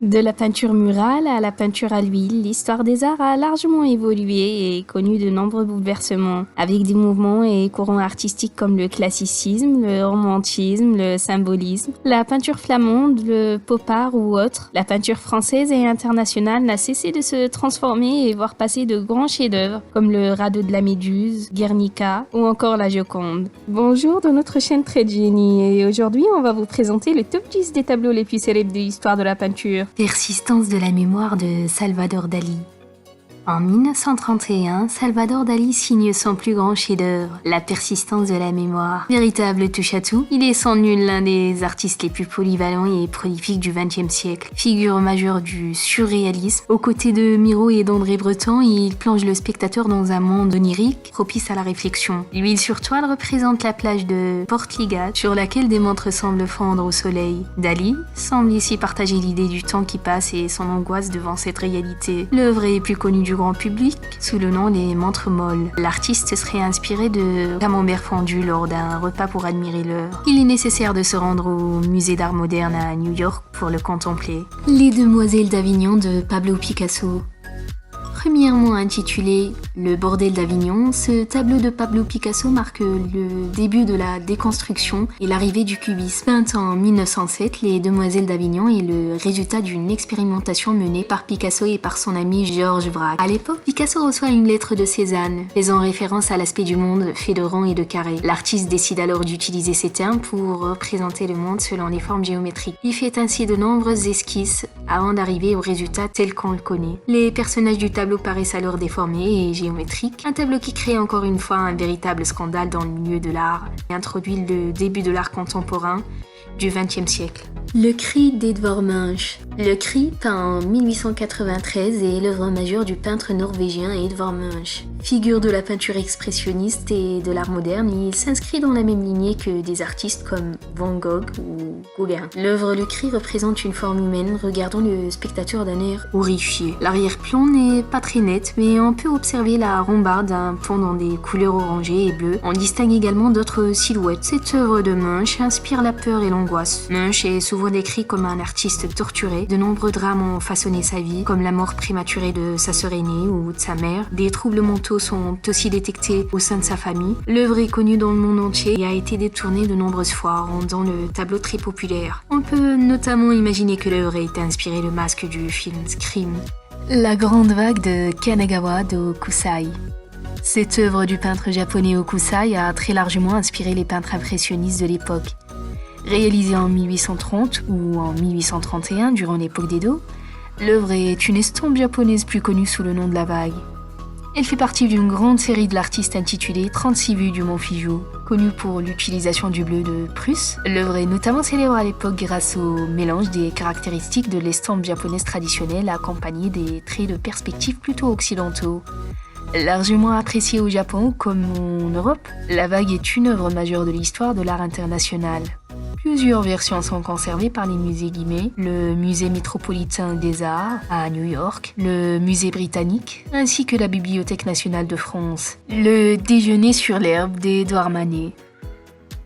De la peinture murale à la peinture à l'huile, l'histoire des arts a largement évolué et connu de nombreux bouleversements, avec des mouvements et courants artistiques comme le classicisme, le romantisme, le symbolisme, la peinture flamande, le pop art ou autre. La peinture française et internationale n'a cessé de se transformer et voir passer de grands chefs-d'œuvre comme le Radeau de la Méduse, Guernica ou encore la Joconde. Bonjour dans notre chaîne Trait de Génie et aujourd'hui on va vous présenter le top 10 des tableaux les plus célèbres de l'histoire de la peinture. Persistance de la mémoire de Salvador Dalí. En 1931, Salvador Dalí signe son plus grand chef-d'œuvre, La persistance de la mémoire. Véritable touche-à-tout, il est sans nul l'un des artistes les plus polyvalents et prolifiques du XXe siècle. Figure majeure du surréalisme, aux côtés de Miro et d'André Breton, il plonge le spectateur dans un monde onirique, propice à la réflexion. L'huile sur toile représente la plage de Portligat, sur laquelle des montres semblent fondre au soleil. Dalí semble ici partager l'idée du temps qui passe et son angoisse devant cette réalité. L'œuvre est plus connue du grand public sous le nom des montres molles. L'artiste serait inspiré de camembert fondu lors d'un repas pour admirer l'heure. Il est nécessaire de se rendre au musée d'art moderne à New York pour le contempler. Les Demoiselles d'Avignon de Pablo Picasso. Premièrement intitulé Le bordel d'Avignon, ce tableau de Pablo Picasso marque le début de la déconstruction et l'arrivée du cubisme. Peint en 1907, Les Demoiselles d'Avignon est le résultat d'une expérimentation menée par Picasso et par son ami Georges Braque. À l'époque, Picasso reçoit une lettre de Cézanne, faisant référence à l'aspect du monde fait de ronds et de carrés. L'artiste décide alors d'utiliser ces termes pour représenter le monde selon les formes géométriques. Il fait ainsi de nombreuses esquisses avant d'arriver au résultat tel qu'on le connaît. Les personnages du tableau paraissent alors déformés et géométriques, un tableau qui crée encore une fois un véritable scandale dans le milieu de l'art et introduit le début de l'art contemporain du XXe siècle. Le cri d'Edvard Munch. Le cri, peint en 1893, est l'œuvre majeure du peintre norvégien Edvard Munch. Figure de la peinture expressionniste et de l'art moderne, il s'inscrit dans la même lignée que des artistes comme Van Gogh ou Gauguin. L'œuvre Le cri représente une forme humaine regardant le spectateur d'un air horrifié. L'arrière-plan n'est pas très net, mais on peut observer la rambarde d'un pont dans des couleurs orangées et bleues. On distingue également d'autres silhouettes. Cette œuvre de Munch inspire la peur et l'angoisse. Munch est souvent décrit comme un artiste torturé. De nombreux drames ont façonné sa vie, comme la mort prématurée de sa sœur aînée ou de sa mère. Des troubles mentaux sont aussi détectés au sein de sa famille. L'œuvre est connue dans le monde entier et a été détournée de nombreuses fois, rendant le tableau très populaire. On peut notamment imaginer que l'œuvre a été inspirée du masque du film Scream. La grande vague de Kanagawa de Hokusai. Cette œuvre du peintre japonais Hokusai a très largement inspiré les peintres impressionnistes de l'époque. Réalisée en 1830 ou en 1831 durant l'époque d'Edo, l'œuvre est une estampe japonaise plus connue sous le nom de la vague. Elle fait partie d'une grande série de l'artiste intitulée 36 vues du Mont Fuji, connue pour l'utilisation du bleu de Prusse. L'œuvre est notamment célèbre à l'époque grâce au mélange des caractéristiques de l'estampe japonaise traditionnelle accompagnée des traits de perspective plutôt occidentaux. Largement appréciée au Japon comme en Europe, la vague est une œuvre majeure de l'histoire de l'art international. Plusieurs versions sont conservées par les musées Guimet, le musée métropolitain des arts à New York, le musée britannique, ainsi que la Bibliothèque nationale de France. Le déjeuner sur l'herbe d'Édouard Manet.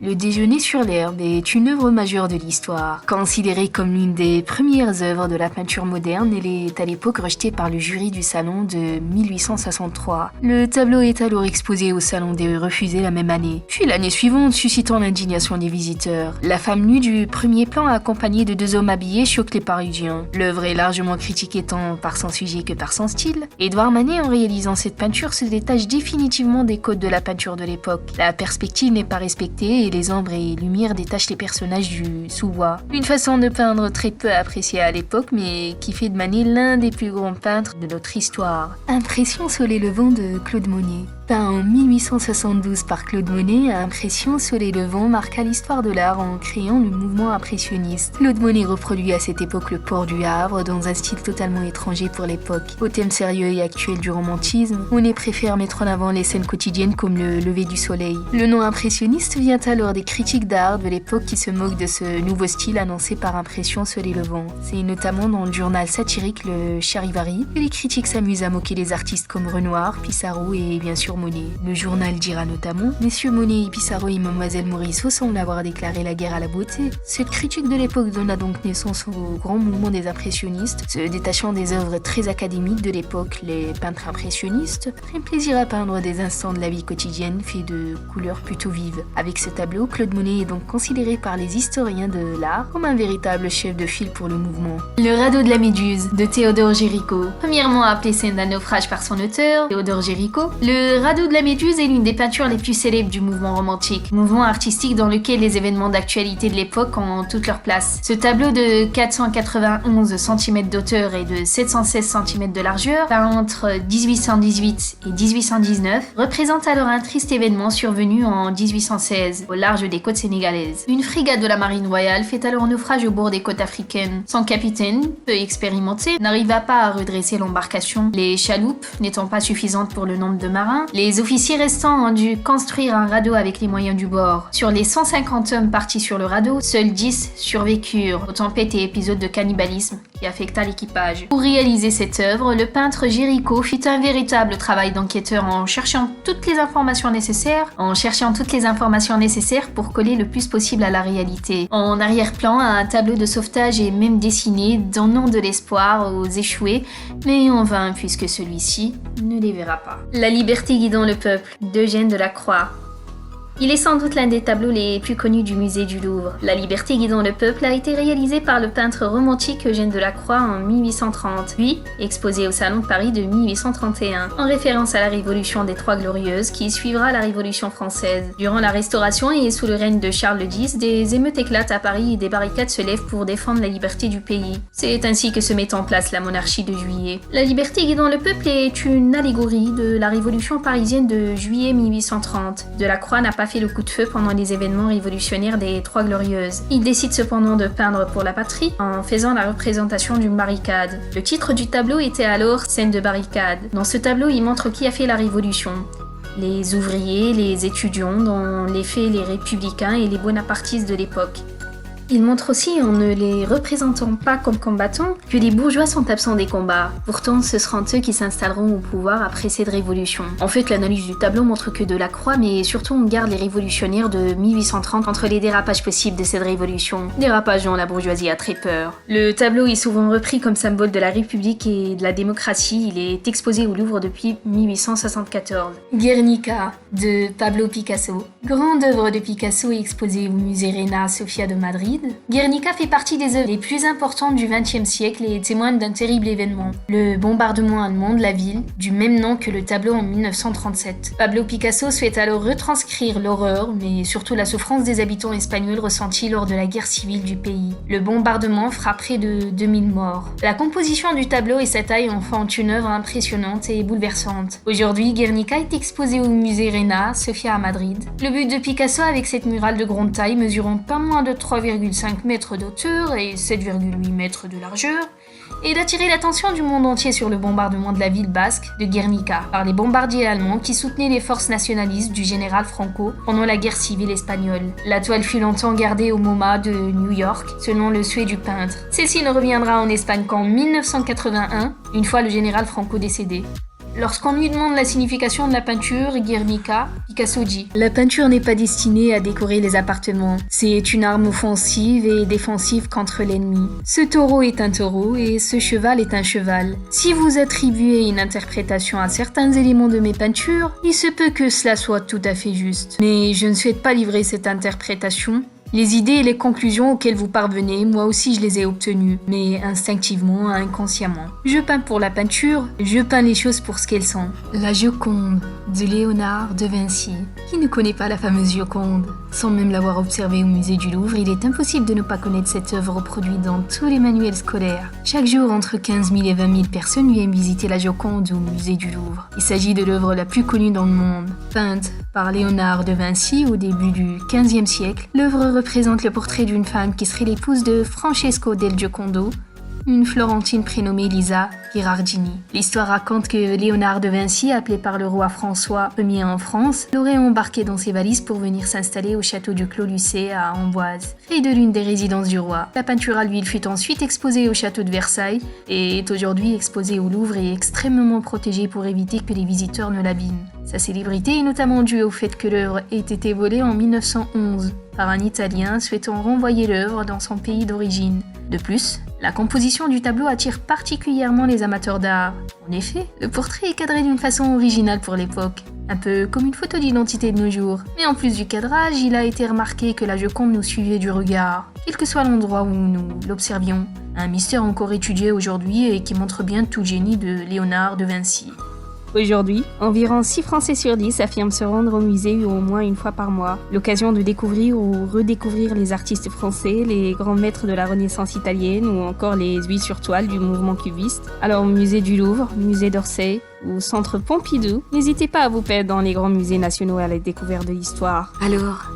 Le déjeuner sur l'herbe est une œuvre majeure de l'histoire. Considérée comme l'une des premières œuvres de la peinture moderne, elle est à l'époque rejetée par le jury du salon de 1863. Le tableau est alors exposé au salon des refusés la même année, puis l'année suivante suscitant l'indignation des visiteurs. La femme nue du premier plan accompagnée de deux hommes habillés choque les Parisiens. L'œuvre est largement critiquée tant par son sujet que par son style. Édouard Manet, en réalisant cette peinture, se détache définitivement des codes de la peinture de l'époque. La perspective n'est pas respectée et les ombres et lumières détachent les personnages du sous-bois. Une façon de peindre très peu appréciée à l'époque, mais qui fait de Manet l'un des plus grands peintres de notre histoire. Impression soleil levant de Claude Monet. Peint en 1872 par Claude Monet, Impression soleil levant marqua l'histoire de l'art en créant le mouvement impressionniste. Claude Monet reproduit à cette époque le port du Havre dans un style totalement étranger pour l'époque. Au thème sérieux et actuel du romantisme, Monet préfère mettre en avant les scènes quotidiennes comme le lever du soleil. Le nom impressionniste vient alors des critiques d'art de l'époque qui se moquent de ce nouveau style annoncé par Impression soleil levant. C'est notamment dans le journal satirique le Charivari que les critiques s'amusent à moquer les artistes comme Renoir, Pissarro et bien sûr sur Monet. Le journal dira notamment « Messieurs Monet, Pissarro et Mademoiselle Morisot semblent avoir déclaré la guerre à la beauté ». Cette critique de l'époque donna donc naissance au grand mouvement des impressionnistes, se détachant des œuvres très académiques de l'époque. Les peintres impressionnistes prennent plaisir à peindre des instants de la vie quotidienne faits de couleurs plutôt vives. Avec ce tableau, Claude Monet est donc considéré par les historiens de l'art comme un véritable chef de file pour le mouvement. Le radeau de la Méduse de Théodore Géricault. Premièrement appelé scène d'un naufrage par son auteur, Théodore Géricault, le radeau de la Méduse est l'une des peintures les plus célèbres du mouvement romantique, mouvement artistique dans lequel les événements d'actualité de l'époque ont toute leur place. Ce tableau de 491 cm d'auteur et de 716 cm de largeur, peint entre 1818 et 1819, représente alors un triste événement survenu en 1816, au large des côtes sénégalaises. Une frégate de la marine royale fait alors naufrage au bord des côtes africaines. Son capitaine, peu expérimenté, n'arriva pas à redresser l'embarcation. Les chaloupes n'étant pas suffisantes pour le nombre de marins, les officiers restants ont dû construire un radeau avec les moyens du bord. Sur les 150 hommes partis sur le radeau, seuls 10 survécurent aux tempêtes et épisodes de cannibalisme qui affecta l'équipage. Pour réaliser cette œuvre, le peintre Géricault fit un véritable travail d'enquêteur en cherchant toutes les informations nécessaires pour coller le plus possible à la réalité. En arrière-plan, un tableau de sauvetage est même dessiné, donnant de l'espoir aux échoués, mais en vain puisque celui-ci ne les verra pas. La liberté guidant le peuple, d'Eugène Delacroix. Il est sans doute l'un des tableaux les plus connus du musée du Louvre. La liberté guidant le peuple a été réalisé par le peintre romantique Eugène Delacroix en 1830, puis exposé au Salon de Paris de 1831, en référence à la Révolution des Trois Glorieuses qui suivra la Révolution française. Durant la Restauration et sous le règne de Charles X, des émeutes éclatent à Paris et des barricades se lèvent pour défendre la liberté du pays. C'est ainsi que se met en place la monarchie de Juillet. La liberté guidant le peuple est une allégorie de la Révolution parisienne de juillet 1830. Delacroix n'a pas fait le coup de feu pendant les événements révolutionnaires des Trois Glorieuses. Il décide cependant de peindre pour la patrie en faisant la représentation d'une barricade. Le titre du tableau était alors Scène de barricade. Dans ce tableau, il montre qui a fait la révolution. Les ouvriers, les étudiants, dans les faits les républicains et les bonapartistes de l'époque. Il montre aussi, en ne les représentant pas comme combattants, que les bourgeois sont absents des combats. Pourtant, ce seront eux qui s'installeront au pouvoir après cette révolution. En fait, l'analyse du tableau montre que Delacroix, mais surtout on garde les révolutionnaires de 1830 entre les dérapages possibles de cette révolution. Dérapages dont la bourgeoisie a très peur. Le tableau est souvent repris comme symbole de la République et de la démocratie. Il est exposé au Louvre depuis 1874. Guernica, de Pablo Picasso. Grande œuvre de Picasso exposée au musée Reina Sofia de Madrid. Guernica fait partie des œuvres les plus importantes du XXe siècle et témoigne d'un terrible événement, le bombardement allemand de la ville, du même nom que le tableau en 1937. Pablo Picasso souhaite alors retranscrire l'horreur, mais surtout la souffrance des habitants espagnols ressentis lors de la guerre civile du pays. Le bombardement fera près de 2000 morts. La composition du tableau et sa taille en font une œuvre impressionnante et bouleversante. Aujourd'hui, Guernica est exposé au musée Reina Sofia à Madrid. Le but de Picasso avec cette murale de grande taille mesurant pas moins de 3,5 mètres d'auteur et 7,8 mètres de largeur, et d'attirer l'attention du monde entier sur le bombardement de la ville basque de Guernica par les bombardiers allemands qui soutenaient les forces nationalistes du général Franco pendant la guerre civile espagnole. La toile fut longtemps gardée au MoMA de New York, selon le souhait du peintre. Celle-ci ne reviendra en Espagne qu'en 1981, une fois le général Franco décédé. Lorsqu'on lui demande la signification de la peinture Guernica, Picasso dit « La peinture n'est pas destinée à décorer les appartements. C'est une arme offensive et défensive contre l'ennemi. Ce taureau est un taureau et ce cheval est un cheval. Si vous attribuez une interprétation à certains éléments de mes peintures, il se peut que cela soit tout à fait juste. Mais je ne souhaite pas livrer cette interprétation. Les idées et les conclusions auxquelles vous parvenez, moi aussi je les ai obtenues, mais instinctivement, inconsciemment. Je peins pour la peinture, je peins les choses pour ce qu'elles sont. La Joconde, de Léonard de Vinci. Qui ne connaît pas la fameuse Joconde ? Sans même l'avoir observée au musée du Louvre, il est impossible de ne pas connaître cette œuvre reproduite dans tous les manuels scolaires. Chaque jour, entre 15 000 et 20 000 personnes viennent visiter la Joconde au musée du Louvre. Il s'agit de l'œuvre la plus connue dans le monde. Peinte par Léonard de Vinci au début du XVe siècle, l'œuvre représente le portrait d'une femme qui serait l'épouse de Francesco del Giocondo, une Florentine prénommée Lisa, Gherardini. L'histoire raconte que Léonard de Vinci, appelé par le roi François Ier en France, l'aurait embarqué dans ses valises pour venir s'installer au château du Clos-Lucé à Amboise, fait de l'une des résidences du roi. La peinture à l'huile fut ensuite exposée au château de Versailles et est aujourd'hui exposée au Louvre et extrêmement protégée pour éviter que les visiteurs ne l'abîment. Sa célébrité est notamment due au fait que l'œuvre ait été volée en 1911 par un Italien souhaitant renvoyer l'œuvre dans son pays d'origine. De plus, la composition du tableau attire particulièrement les amateurs d'art. En effet, le portrait est cadré d'une façon originale pour l'époque, un peu comme une photo d'identité de nos jours. Mais en plus du cadrage, il a été remarqué que la Joconde nous suivait du regard, quel que soit l'endroit où nous l'observions. Un mystère encore étudié aujourd'hui et qui montre bien tout le génie de Léonard de Vinci. Aujourd'hui, environ 6 Français sur 10 affirment se rendre au musée au moins une fois par mois. L'occasion de découvrir ou redécouvrir les artistes français, les grands maîtres de la Renaissance italienne ou encore les huiles sur toile du mouvement cubiste. Alors au musée du Louvre, musée d'Orsay ou centre Pompidou, n'hésitez pas à vous perdre dans les grands musées nationaux à la découverte de l'histoire. Alors,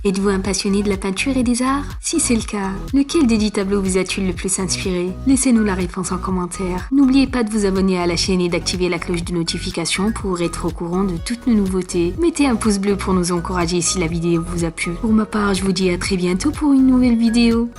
êtes-vous un passionné de la peinture et des arts? Si c'est le cas, lequel des 10 tableaux vous a-t-il le plus inspiré? Laissez-nous la réponse en commentaire. N'oubliez pas de vous abonner à la chaîne et d'activer la cloche de notification pour être au courant de toutes nos nouveautés. Mettez un pouce bleu pour nous encourager si la vidéo vous a plu. Pour ma part, je vous dis à très bientôt pour une nouvelle vidéo.